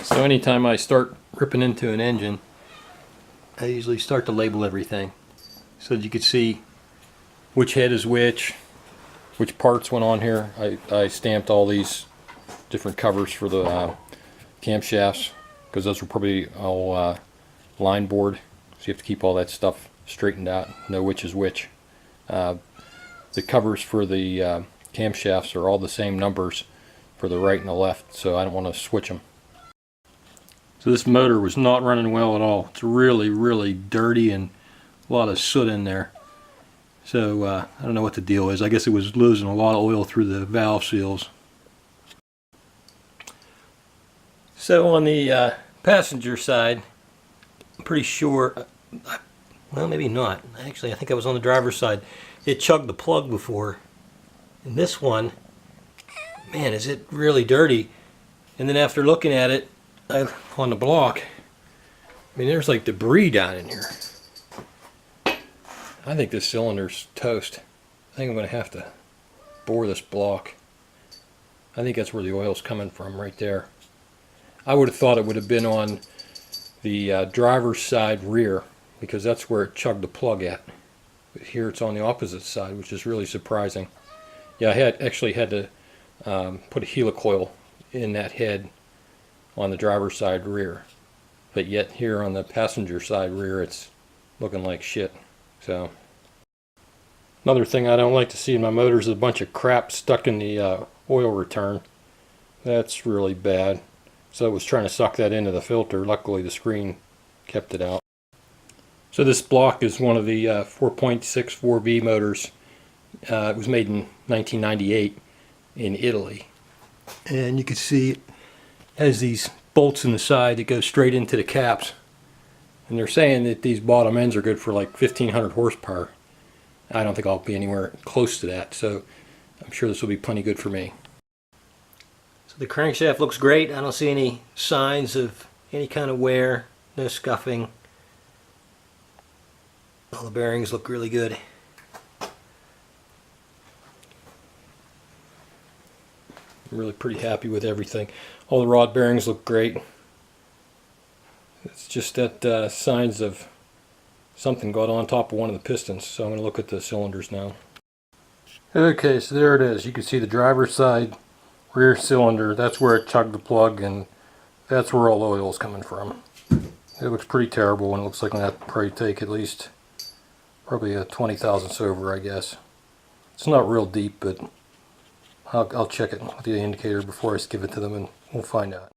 So anytime I start ripping into an engine, I usually start to label everything so that you can see which head is which parts went on here. I stamped all these different covers for the camshafts because those were probably all line board, so you have to keep all that stuff straightened out, know which is which. The covers for the camshafts are all the same numbers for the right and the left, so I don't want to switch them. So this motor was not running well at all. It's really dirty and a lot of soot in there. So I don't know what the deal is. I guess it was losing a lot of oil through the valve seals. So on the passenger side, I'm pretty sure, well maybe not. Actually I think I was on the driver's side. It chugged the plug before. And this one, man, is it really dirty. And then after looking at it on the block, I mean there's like debris down in here. I think this cylinder's toast. I think I'm going to have to bore this block. I think that's where the oil's coming from, right there. I would have thought it would have been on the driver's side rear, because that's where it chugged the plug at. But here it's on the opposite side, which is really surprising. Yeah, I actually had to put a helicoil in that head on the driver's side rear. But yet here on the passenger side rear, it's looking like shit. So, another thing I don't like to see in my motor is a bunch of crap stuck in the oil return. That's really bad. So I was trying to suck that into the filter. Luckily the screen kept it out. So this block is one of the 4.64V motors. It was made in 1998 in Italy. And you can see it has these bolts in the side that go straight into the caps. And they're saying that these bottom ends are good for like 1500 horsepower. I don't think I'll be anywhere close to that, so I'm sure this will be plenty good for me. So the crankshaft looks great. I don't see any signs of any kind of wear, no scuffing. All the bearings look really good. I'm really pretty happy with everything. All the rod bearings look great. It's just that signs of something got on top of one of the pistons, so I'm going to look at the cylinders now. Okay, so there it is. You can see the driver's side rear cylinder. That's where it chugged the plug, and that's where all the oil is coming from. It looks pretty terrible, and it looks like I'm going to have to probably take at least probably a 20 thousandths over, I guess. It's not real deep, but I'll check it with the indicator before I give it to them, and we'll find out.